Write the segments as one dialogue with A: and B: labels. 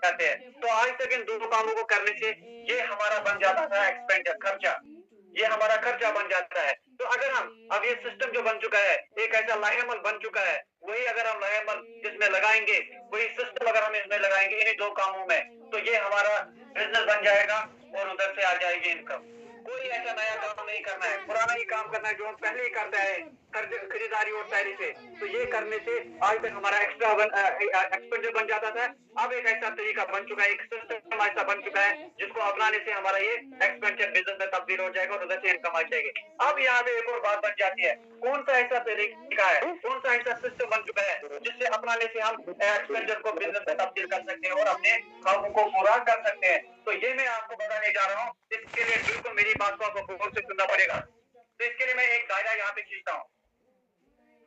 A: जाते हैं। तो आज तक इन 2 कामों को करने से ये हमारा बन जाता था एक्सपेंडिचर खर्चा। ये हमारा खर्चा बन जाता है। तो अगर हम अब ये सिस्टम जो बन चुका है, एक ऐसा लाहेमल बन चुका है, वही अगर हम लाहेमल इसमें लगाएँगे, वही सिस्टम अगर हम इसमें लगाएँगे इन्हीं 2 कामों में, तो ये हमारा बिज़नेस बन जाएगा और उधर से आ जाएगी इनकम। कोई ऐसा नया काम नहीं करना है, पुराना ही काम करना है जो हम पहले ही करते आए, खरीदारी और तैयारी से। तो ये करने से आज तक हमारा एक्सपेंडिचर बन जाता था। अब एक ऐसा तरीका बन चुका है, एक सिस्टम ऐसा बन चुका है जिसको अपनाने से हमारा ये एक्सपेंडिचर बिज़नेस में तब्दील हो जाएगा और उधर से इनकम आ जाएगी। अब यहाँ पे एक और बात बन जाती है, कौन-सा ऐसा तरीका है, कौन-सा ऐसा सिस्टम बन चुका है जिससे अपनाने से हम एक्सपेंडिचर को बिज़नेस में तब्दील कर सकते हैं और अपने ख्वाबों को पूरा कर सकते हैं। तो ये मैं आपको बताने जा रहा हूँ, इसके लिए बिल्कुल मेरी बात को आपको गौर से सुनना पड़ेगा। तो इसके लिए मैं एक दायरा यहाँ पे खींचता हूँ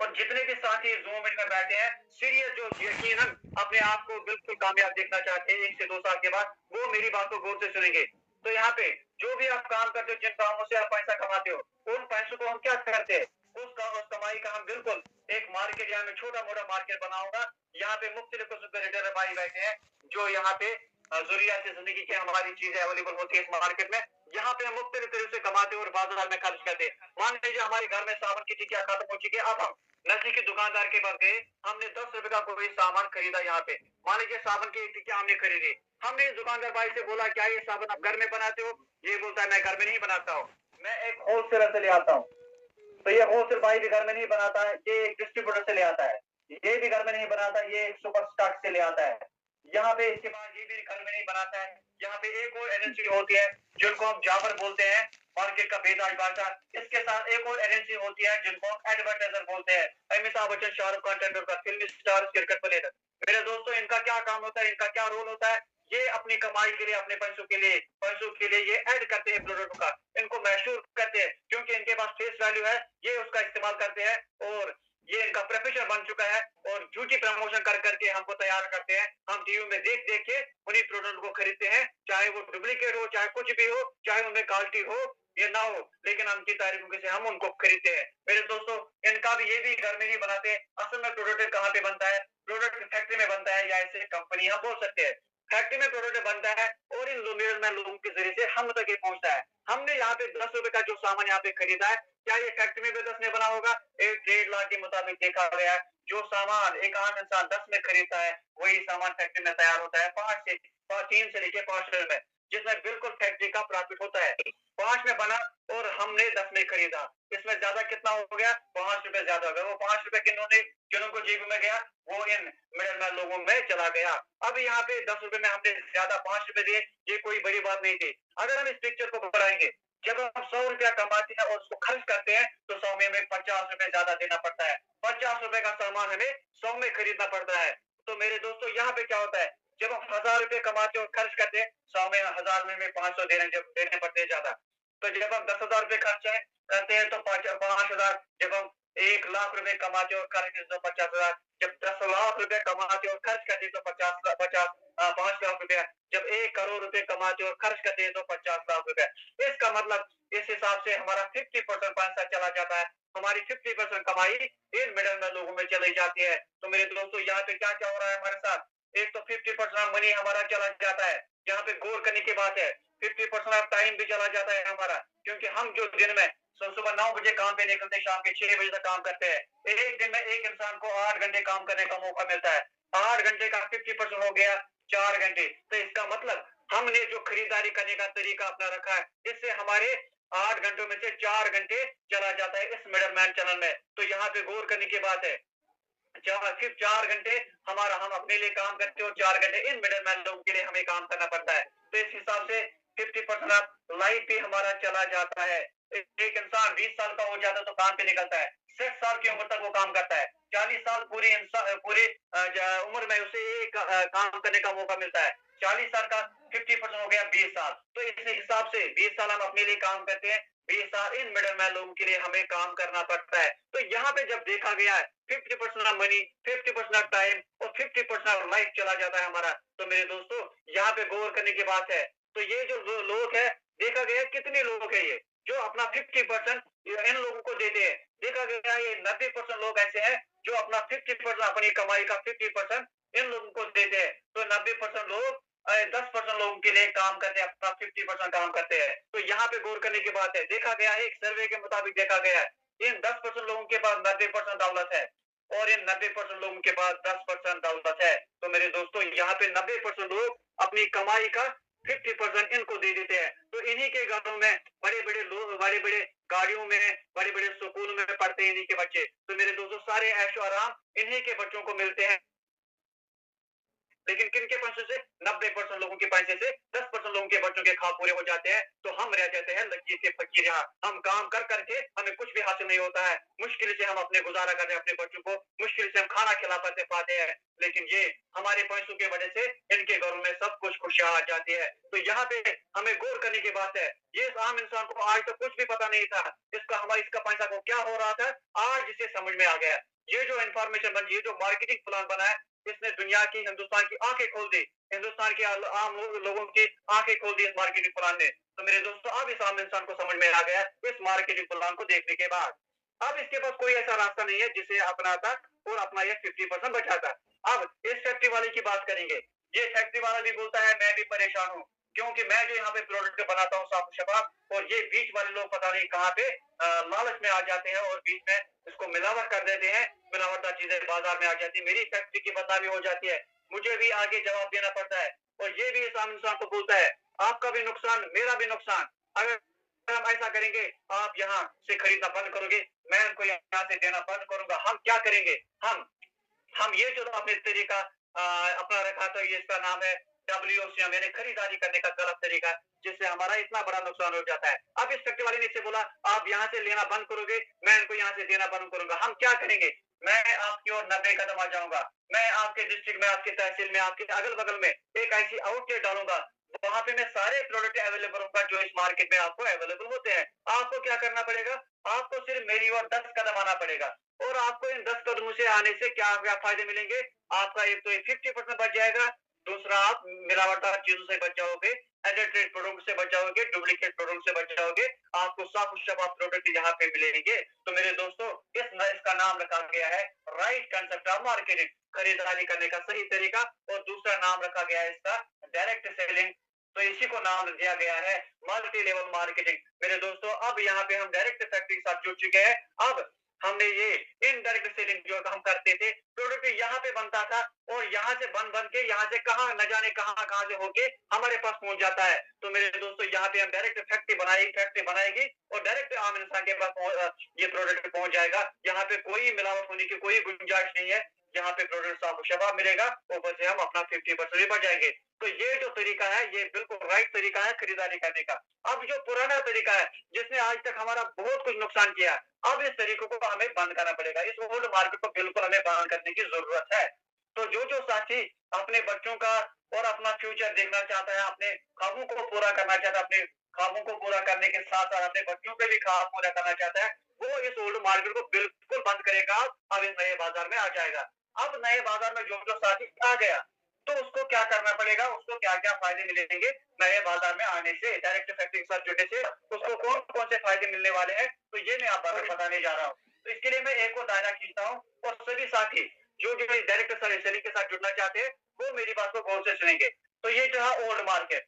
A: और जितने भी साथी ज़ूम मीट में बैठे हैं, सीरियस जो यकीनन अपने आप को बिल्कुल कामयाब देखना चाहते हैं 1 से 2 साल के बाद, वो मेरी बात को गौर से सुनेंगे। तो यहाँ पे जो भी आप काम करते हो, जिन कामों से आप पैसा कमाते हो, उन पैसों को हम क्या करते हैं? उस कमाई का हम बिल्कुल एक मार्केट, यहाँ मैं छोटा-मोटा मार्केट बनाऊँगा। यहाँ पे मुख्तलिफ किस्म के रिटेलर भाई बैठे हैं, जो यहाँ पे ज़रूरियात ज़िंदगी की हमारी चीज़ें अवेलेबल होती है इस मार्केट में। यहाँ पे हम मुख्तलिफ तरीके से कमाते हैं और बाजार में खर्च करते हैं। मान लीजिए हमारे घर में साबुन की टिकिया खत्म हो चुकी है, अब हम नजदीकी दुकानदार के पास गए, हमने 10 रुपए का कोई सामान खरीदा। यहाँ पे मान लीजिए साबुन की एक टिकिया हमने खरीदी, हमने इस दुकानदार भाई से बोला क्या ये साबुन आप घर में बनाते हो? ये बोलता है मैं घर में नहीं बनाता हूँ, मैं एक होलसेलर से ले आता हूँ। तो ये होलसेल भाई भी घर में नहीं बनाता है, ये एक डिस्ट्रीब्यूटर से ले आता है, ये भी घर में नहीं बनाता, ये एक सुपर स्टॉक से ले आता है। यहाँ पे इसके बाद ये भी घर में नहीं बनाता है। यहाँ पे एक और एजेंसी होती है जिनको हम जाबर बोलते हैं, मार्केट का बेताज बादशाह। इसके साथ एक और एजेंसी होती है जिनको हम एडवर्टाइजर बोलते हैं, अमिताभ बच्चन, शाहरुख खान, टेंडुलकर, फिल्मी स्टार, क्रिकेट प्लेयर। मेरे दोस्तों, इनका क्या काम होता है, इनका क्या रोल होता है? ये अपनी कमाई के लिए, अपने पैसों के लिए ये ऐड करते हैं प्रोडक्ट का, इनको मशहूर करते हैं क्योंकि इनके पास फेस वैल्यू है, ये उसका इस्तेमाल करते हैं और ये इनका प्रोफेशन बन चुका है और झूठी प्रमोशन कर करके हमको तैयार करते हैं। हम टीवी में देख देख के उन्हीं प्रोडक्ट को खरीदते हैं, चाहे वो डुप्लीकेट हो, चाहे कुछ भी हो, चाहे उनमें क्वालिटी हो या ना हो, लेकिन उनकी तारीफों से हम उनको खरीदते हैं। मेरे दोस्तों, इनका भी ये भी घर में नहीं बनाते। असल में प्रोडक्ट कहाँ पे बनता है? प्रोडक्ट फैक्ट्री में बनता है या ऐसे कंपनी हम बोल सकते हैं। फैक्ट्री में प्रोडक्ट बनता है और इन मिडलमैन लोगों के जरिए से हम तक ये पहुंचता है। हमने यहाँ पे 10 रुपए का जो सामान यहाँ पे खरीदा है, क्या ये फैक्ट्री में भी 10 में बना होगा? 1-1.5 लाख के मुताबिक देखा गया है। जो सामान एक आम इंसान 10 में खरीदता है, वही सामान फैक्ट्री में तैयार होता है 3 से लेके 5 रुपए में, जिसमें बिल्कुल फैक्ट्री का प्रॉफिट होता है। 5 में बना और हमने 10 में खरीदा, इसमें ज्यादा कितना हो गया? 5 रुपए ज्यादा हो गया। वो 5 रुपए किन्हों को जेब में गया? वो इन मिडलमैन लोगों में चला गया। अब यहाँ पे 10 रुपए में हमने ज्यादा 5 रुपए दिए, ये कोई बड़ी बात नहीं थी। अगर हम इस पिक्चर को बढ़ाएंगे, जब हम 100 रुपया कमाते हैं और उसको खर्च करते हैं, तो 100 में हमें 50 रुपए ज्यादा देना पड़ता है। 50 रुपए का सामान हमें 100 में खरीदना पड़ता है। तो मेरे दोस्तों, यहाँ पे क्या होता है? जब हम 1000 रुपए कमाते और खर्च करते हैं, 100 में 1000 में 500 देने पड़ते हैं ज्यादा। तो जब हम 10,000 रुपए खर्च करते हैं तो 5,000, जब हम 1 लाख रुपए कमाते और खर्च करते तो 50,000, जब 10 लाख रुपए कमाते और खर्च करते तो 5 लाख रुपया, जब 1 करोड़ रुपए कमाते और खर्च करते हैं तो 50 लाख रुपया। इसका मतलब इस हिसाब से हमारा 50% पैसा चला जाता है, हमारी 50% कमाई इन मिडलमैन लोगों में चली जाती है। तो मेरे दोस्तों, यहाँ पे क्या क्या हो रहा है हमारे साथ? एक तो 50% मनी हमारा चला जाता है, यहाँ पे गौर करने की बात है। 50% ऑफ टाइम भी चला जाता है हमारा, क्योंकि हम जो दिन में सुबह 9 बजे काम पे निकलते, शाम के 6 बजे तक काम करते हैं। एक दिन में एक इंसान को 8 घंटे काम करने का मौका मिलता है। 8 घंटे का 50% हो गया 4 घंटे। तो इसका मतलब हमने जो खरीदारी करने का तरीका अपना रखा है, इससे हमारे 8 घंटों में से 4 घंटे चला जाता है इस मिडलमैन चैनल में। तो यहाँ पे गौर करने की बात है, सिर्फ 4 घंटे हम अपने लिए काम करते हैं और 4 घंटे इन मिडलमैन लोगों के लिए हमें काम करना पड़ता है। तो इस हिसाब से 50% ऑफ लाइफ भी हमारा चला जाता है। एक इंसान 20 साल का हो जाता है तो काम पे निकलता है, 60 साल की उम्र तक वो काम करता है, 40 साल पूरी उम्र में उसे एक काम करने का मौका मिलता है। 40 साल का 50% हो गया 20 साल। तो इस हिसाब से 20 साल हम अपने लिए काम करते हैं, 20 साल इन मिडलमैन लोगों के लिए हमें काम करना पड़ता है। तो यहाँ पे जब देखा गया है 50% ऑफ मनी, 50% ऑफ टाइम और 50% ऑफ लाइफ चला जाता है हमारा। तो मेरे दोस्तों, यहाँ पे गौर करने की बात है। तो ये जो लोग है, देखा गया कितने लोग है ये जो अपना 50% इन लोगों को देते हैं। देखा गया ये 90% लोग ऐसे हैं जो अपना 50% अपनी कमाई का 50% इन लोगों को देते हैं, तो 90% लोग 10% लोगों के लिए काम करते हैं, अपना 50% काम करते हैं। तो यहाँ पे गौर करने की बात है। देखा गया है, एक सर्वे के मुताबिक देखा गया है, इन 10% लोगों के पास 90% दौलत है और इन 90% लोगों के पास 10% दौलत है। तो मेरे दोस्तों, यहाँ पे 90% लोग अपनी कमाई का 50% इनको दे देते हैं। तो इन्हीं के घरों में बड़े-बड़े लोग, बड़े-बड़े गाड़ियों में, बड़े-बड़े स्कूलों में पढ़ते हैं इन्हीं के बच्चे। तो मेरे दोस्तों, सारे ऐशो आराम इन्हीं के बच्चों को मिलते हैं। लेकिन किनके पैसे से? 90% लोगों के पैसे से 10% लोगों के बच्चों के ख्वाब पूरे हो जाते हैं, तो हम रह जाते हैं लकीर के फकीर। यहाँ हम काम कर करके हमें कुछ भी हासिल नहीं होता है। मुश्किल से हम अपने गुजारा करते हैं, अपने बच्चों को मुश्किल से हम खाना खिला पाते हैं। लेकिन ये हमारे पैसों की वजह से इनके घरों में सब कुछ खुशियां आ जाती है। तो यहाँ पे हमें गौर करने की बात है। ये आम इंसान को आज तक कुछ भी पता नहीं था, इसका पैसा को क्या हो रहा था, आज इसे समझ में आ गया। ये जो इंफॉर्मेशन बनी, ये जो मार्केटिंग प्लान बना है, इसने दुनिया की, हिंदुस्तान की आंखें खोल दी। हिंदुस्तान के आम लोगों की आंखें खोल दी इस मार्केटिंग प्लान ने। तो मेरे दोस्तों, अब इस आम इंसान को समझ में आ गया इस मार्केटिंग प्लान को देखने के बाद। अब इसके पास कोई ऐसा रास्ता नहीं है जिसे अपनाता और अपना ये 50% बचाता। अब इस फैक्ट्री वाले की बात करेंगे। ये फैक्ट्री वाला भी बोलता है मैं भी परेशान हूँ, क्योंकि मैं जो यहाँ पे प्रोडक्ट बनाता हूँ साफ शफाफ, और ये बीच वाले लोग पता नहीं कहाँ पे लालच में आ जाते हैं और बीच में इसको मिलावट कर देते हैं। मिलावटदार चीजें बाजार में आ जाती है, मेरी फैक्ट्री की बदनामी हो जाती है, मुझे भी आगे जवाब देना पड़ता है। और ये भी इस आम इंसान को बोलता है आपका भी नुकसान, मेरा भी नुकसान। अगर हम ऐसा करेंगे, आप यहाँ से खरीदना बंद करोगे, मैं उनको यहाँ से देना बंद करूंगा, हम क्या करेंगे? हम ये जो अपने तरीका अपना रखा था, ये इसका नाम है WOCM, यानी खरीदारी करने का गलत तरीका, जिससे हमारा इतना बड़ा नुकसान हो जाता है। अब इस फैक्ट्री वाले ने इससे बोला आप यहाँ से लेना बंद करोगे, मैं इनको यहाँ से देना बंद करूंगा, हम क्या करेंगे? मैं आपकी ओर 90 कदम आ जाऊंगा, मैं आपके डिस्ट्रिक्ट में, आपके तहसील में, आपके अगल बगल में एक ऐसी आउटलेट डालूंगा, वहां पे मैं सारे प्रोडक्ट अवेलेबल होगा जो इस मार्केट में आपको अवेलेबल होते हैं। आपको क्या करना पड़ेगा? आपको सिर्फ मेरी ओर 10 कदम आना पड़ेगा। और आपको इन 10 कदमों से आने से क्या क्या फायदे मिलेंगे? आपका एक तो 50% बच जाएगा, दूसरा आप मिलावटदार चीजों से बच जाओगे, एडिटेड प्रोडक्ट से बच जाओगे, डुप्लीकेट प्रोडक्ट से बच जाओगे, आपको साफ शफाफ प्रोडक्ट यहाँ पे मिलेंगे। तो मेरे दोस्तों, इसका नाम रखा गया है राइट कंसेप्ट ऑफ मार्केटिंग, खरीदारी करने का सही तरीका। और दूसरा नाम रखा गया है इसका डायरेक्ट सेलिंग, तो इसी को नाम दिया गया है मल्टी लेवल मार्केटिंग। मेरे दोस्तों, अब यहाँ पे हम डायरेक्ट फैक्ट्री के साथ जुड़ चुके हैं। अब हमने ये इनडायरेक्ट सेलिंग जो हम करते थे, प्रोडक्ट यहाँ पे बनता था और यहाँ से बन के यहाँ से कहाँ न जाने कहाँ से होके हमारे पास पहुंच जाता है। तो मेरे दोस्तों, यहाँ पे हम डायरेक्ट फैक्ट्री बनाएगी और डायरेक्ट आम इंसान के पास ये प्रोडक्ट पहुंच जाएगा। यहाँ पे कोई मिलावट होने की कोई गुंजाइश नहीं है। यहाँ पे प्रोडक्ट साफ शफाफ मिलेगा, ऊपर से हम अपना 50% भी बचाएंगे। तो ये जो तरीका है, ये बिल्कुल राइट तरीका है खरीदारी करने का। अब जो पुराना तरीका है, जिसने आज तक हमारा बहुत कुछ नुकसान किया, अब इस तरीकों को हमें बंद करना पड़ेगा। इस ओल्ड मार्केट को बिल्कुल हमें बंद करने की जरूरत है। तो जो साथी अपने बच्चों का और अपना फ्यूचर देखना चाहता है, अपने ख्वाबों को पूरा करना चाहता है, अपने ख्वाबों को पूरा करने के साथ साथ अपने बच्चों के भी ख्वाब पूरा करना चाहता है, वो इस ओल्ड मार्केट को बिल्कुल बंद करेगा। अब इस नए बाजार में आ जाएगा। अब नए बाजार में जो साथी आ गया, तो उसको क्या करना पड़ेगा, उसको क्या क्या फायदे मिलेंगे नए बाजार में आने से, डायरेक्ट फैक्ट्री के साथ जुड़ने से, उसको कौन कौन से फायदे मिलने वाले हैं, तो ये मैं आपको बताने जा रहा हूँ। तो इसके लिए मैं एक और दायरा खींचता हूँ और सभी साथी जो डायरेक्ट सेलिंग के साथ जुड़ना चाहते हैं, वो मेरी बात को गौर से सुनेंगे। तो ये जो है ओल्ड मार्केट,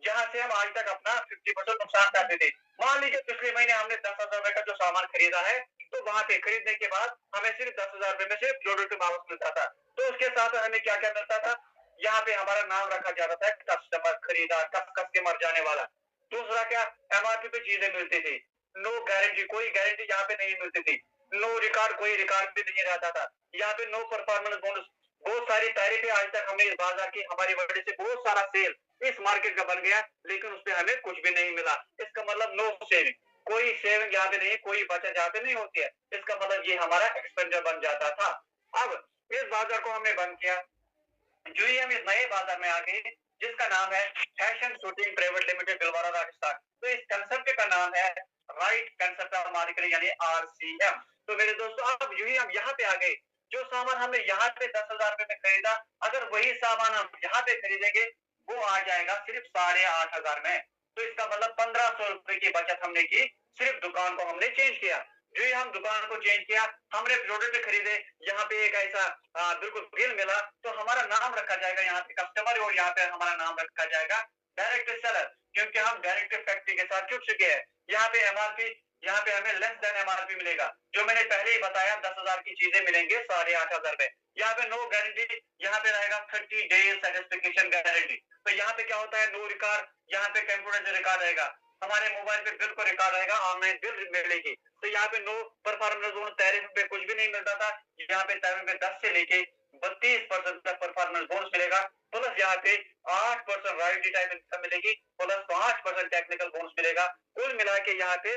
A: जहां से हम आज तक अपना 50% नुकसान करते थे। मान लीजिए पिछले महीने हमने 10,000 रुपए का जो सामान खरीदा है, तो वहां पे खरीदने के बाद हमें सिर्फ 10,000 रुपए में सिर्फ प्रोडक्ट वापस मिलता था। तो उसके साथ हमें क्या क्या मिलता था? यहाँ पे हमारा नाम रखा जाता था कस्टमर, खरीदार, कस के मर जाने वाला। दूसरा क्या, MRP पे चीजें मिलती थी, नो गारंटी, कोई गारंटी यहाँ पे नहीं मिलती थी, नो रिकॉर्ड, कोई रिकॉर्ड भी नहीं रहता था। यहाँ पे नो परफॉर्मेंस बोनस, बहुत सारी तारीफें आज तक हमने इस बाजार की, हमारी वजह से बहुत सारा सेल इस मार्केट का बन गया, लेकिन उस पर हमें कुछ भी नहीं मिला। इसका मतलब नो सेविंग, कोई सेविंग यहाँ पे नहीं, कोई बचत यहाँ पे नहीं होती है। इसका मतलब ये हमारा एक्सपेंडिचर बन जाता था। अब इस बाजार को हमने बंद किया, जो ही हम इस नए बाजार में आ गए, जिसका नाम है fashion shooting private limited, Bhilwara, Rajasthan. तो इस कंसेप्ट का नाम है राइट कंसेप्ट ऑफ मार्केटिंग, यानी RCM। तो मेरे दोस्तों, अब जो ही हम यहाँ पे आ गए, जो सामान हमने यहाँ पे 10,000 रुपए में खरीदा, अगर वही सामान हम यहाँ पे खरीदेंगे, वो आ जाएगा सिर्फ 8,500 में। तो इसका मतलब 1,500 रुपए की बचत हमने की, सिर्फ दुकान को हमने चेंज किया। जो ही हम दुकान को चेंज किया, हमने प्रोडक्ट खरीदे, यहाँ पे एक ऐसा बिल्कुल बिल मिला, तो हमारा नाम रखा जाएगा यहाँ पे कस्टमर और यहाँ पे हमारा नाम रखा जाएगा डायरेक्ट सेलर, क्योंकि हम डायरेक्ट फैक्ट्री के साथ जुड़ चुके हैं। यहाँ पे एमआरपी, यहाँ पे हमें लेस देन एमआरपी मिलेगा। जो मैंने पहले ही बताया 10,000 की चीजें मिलेंगे 8,500 में। यहाँ पे नो गारंटी, यहाँ पे रहेगा 30 डेज सेटिस्फिकेशन गारंटी। तो यहाँ पे क्या होता है, नो रिकॉर्ड, यहाँ पे कंप्यूटर से रिकॉर्ड रहेगा, हमारे मोबाइल पे बिल को रिकॉर्ड रहेगा, ऑनलाइन बिल मिलेगी। तो यहाँ पे नो परफॉर्मेंस बोनस टैरिफ पे कुछ भी नहीं मिलता था, यहाँ पे टैरिफ पे 10 से लेके 32% तक परफॉर्मेंस बोनस मिलेगा, प्लस यहाँ पे 8% रॉयल्टी टाइप इनकम मिलेगी, प्लस 5% टेक्निकल बोनस मिलेगा। कुल मिला के यहाँ पे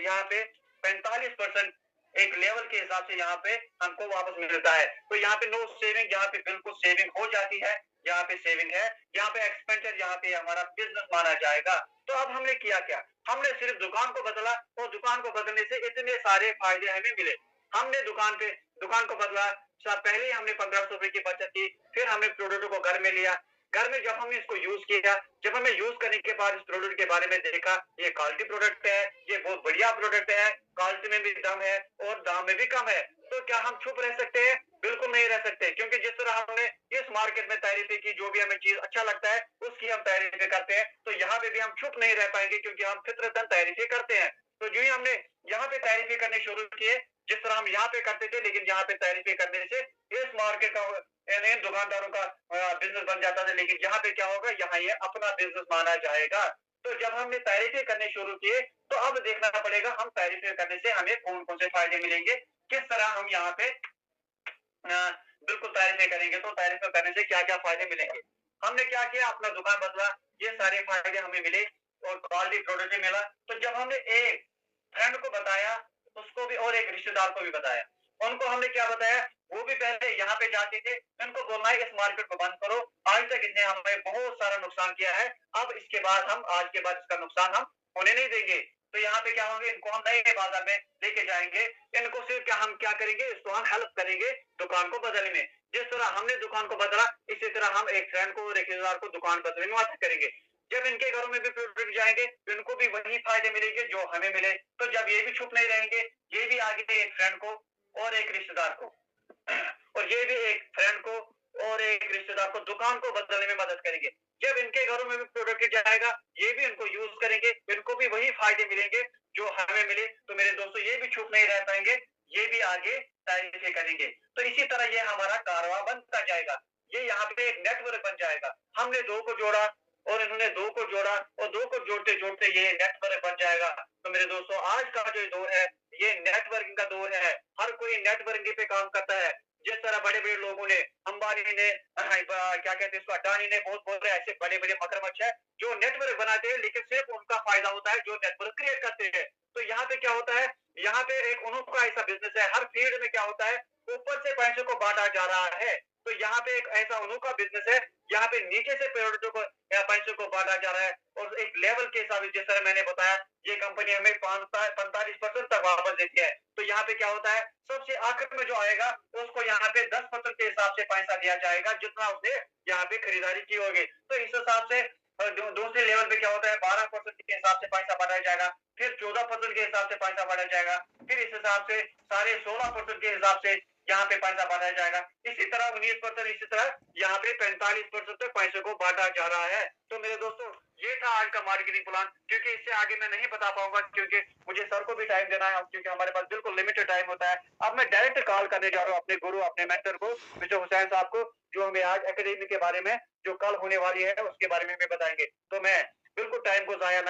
A: 45% एक लेवल के हिसाब से यहाँ पे हमको वापस मिलता है। तो यहाँ पे नो सेविंग, यहाँ पे बिल्कुल सेविंग हो जाती है, यहाँ पे सेविंग है, यहाँ पे एक्सपेंडिचर, यहाँ पे हमारा बिजनेस माना जाएगा। तो अब हमने किया क्या, हमने सिर्फ दुकान को बदला और दुकान को बदलने से इतने सारे फायदे हमें मिले। हमने दुकान को बदला, पहले ही हमने 1500 रुपए की बचत की, फिर हमने प्रोडक्ट को घर में लिया। घर में जब हमने इसको यूज किया, जब हमें यूज करने के बाद इस प्रोडक्ट के बारे में देखा, ये क्वालिटी प्रोडक्ट है, ये बहुत बढ़िया प्रोडक्ट है, क्वालिटी में भी दम है और दाम में भी कम है। तो क्या हम चुप रह सकते हैं? बिल्कुल नहीं रह सकते, क्योंकि जिस तरह हमने इस मार्केट में तारीफें की, जो भी हमें चीज अच्छा लगता है उसकी हम तारीफें करते हैं, तो यहाँ पे भी हम चुप नहीं रह पाएंगे, क्योंकि हम फितरतन तारीफें करते हैं। तो जो ही हमने यहाँ पे तारीफें करने शुरू किए, जिस तरह हम यहाँ पे करते थे, लेकिन यहाँ पे तारीफें करने से इस मार्केट का यानी दुकानदारों का बिजनेस बन जाता था, लेकिन यहाँ पे क्या होगा, यहाँ ये अपना बिजनेस माना जाएगा। तो जब हमने तारीफें करने शुरू किए, तो अब देखना पड़ेगा हम तारीफें करने से हमें कौन कौन से फायदे मिलेंगे, किस तरह हम यहाँ पे बिल्कुल तारीफें करेंगे। तो तारीफें करने से क्या क्या फायदे मिलेंगे, हमने क्या किया, अपना दुकान बदला, ये सारे फायदे हमें मिले और क्वालिटी प्रोडक्ट मिला। तो जब हमने एक फ्रेंड को बताया, उसको भी और एक रिश्तेदार को भी बताया, उनको हमने क्या बताया, वो भी पहले यहाँ पे जाते थे, इनको बोलना है इस मार्केट को बंद करो, आज तक इसने हमें बहुत सारा नुकसान किया है, अब इसके बाद हम आज के बाद इसका नुकसान हम होने नहीं देंगे। तो यहाँ पे क्या होंगे, इनको हम नए बाजार में लेके जाएंगे, इनको सिर्फ क्या हम क्या करेंगे, इसको हम हेल्प करेंगे दुकान को बदलने में। जिस तरह हमने दुकान को बदला, इसी तरह हम एक फ्रेंड को और एक रिश्तेदार को दुकान बदलने में मदद करेंगे। जब इनके घरों में भी प्रोडक्ट जाएंगे, इनको भी वही फायदे मिलेंगे जो हमें मिले। तो जब ये भी चुप नहीं रहेंगे, ये भी आगे एक फ्रेंड को और एक रिश्तेदार को और ये भी एक फ्रेंड को और एक रिश्तेदार को दुकान को बदलने में मदद करेंगे। जब इनके घरों में भी प्रोडक्ट जाएगा, ये भी इनको यूज करेंगे, इनको भी वही फायदे मिलेंगे जो हमें मिले। तो मेरे दोस्तों, ये भी चुप नहीं रह पाएंगे, ये भी आगे तारीफें करेंगे। तो इसी तरह ये हमारा कारवां बनता जाएगा, ये यहाँ पे एक नेटवर्क बन जाएगा। हमने दो को जोड़ा और इन्होंने दो को जोड़ा और दो को जोड़ते जोड़ते ये नेटवर्क बन जाएगा। तो मेरे दोस्तों, आज का जो दौर है, ये नेटवर्किंग का दौर है, हर कोई नेटवर्किंग पे काम करता है। जिस तरह बड़े बड़े लोगों ने, अंबानी ने, क्या कहते हैं इसको, अडानी ने, बहुत बोल रहे ऐसे बड़े बड़े मगरमच्छ है जो नेटवर्क बनाते हैं, लेकिन सिर्फ उनका फायदा होता है जो नेटवर्क क्रिएट करते हैं। तो यहाँ पे क्या होता है, यहाँ पे एक उनका ऐसा बिजनेस है, हर फील्ड में क्या होता है, ऊपर से पैसे को बांटा जा रहा है। तो यहाँ पे एक ऐसा उनका बिजनेस है, यहाँ पे नीचे से प्रोडक्टों को या पैसों को बांटा जा रहा है और एक लेवल के हिसाब से, जिस तरह मैंने बताया, ये कंपनी हमें 45% तक वापस देती है। तो यहाँ पे क्या होता है, सबसे आखिर में जो आएगा उसको यहाँ पे 10% के हिसाब से पैसा दिया जाएगा, जितना उसने यहाँ पे खरीदारी की होगी। तो इस हिसाब से दूसरे लेवल पे क्या होता है, 12% के हिसाब से पैसा बढ़ाया जाएगा, फिर 14% के हिसाब से पैसा बढ़ाया जाएगा, फिर इस हिसाब से 16.5% के हिसाब से यहाँ पे पैसा बढ़ाया जाएगा, इसी तरह 19%, इसी तरह यहाँ पे 45% तक पैसे को बांटा जा रहा है। तो मेरे दोस्तों, ये था आज का मार्केटिंग प्लान, क्योंकि इससे आगे मैं नहीं बता पाऊंगा, क्योंकि मुझे सर को भी टाइम देना है, क्योंकि हमारे पास बिल्कुल लिमिटेड टाइम होता है। अब मैं डायरेक्ट कॉल करने जा रहा हूँ अपने गुरु, अपने मेंटर को, मिस्टर हुसैन साहब को, जो हमें आज एकेडमी के बारे में, जो कल होने वाली है, उसके बारे में बताएंगे। तो मैं बिल्कुल टाइम को जाया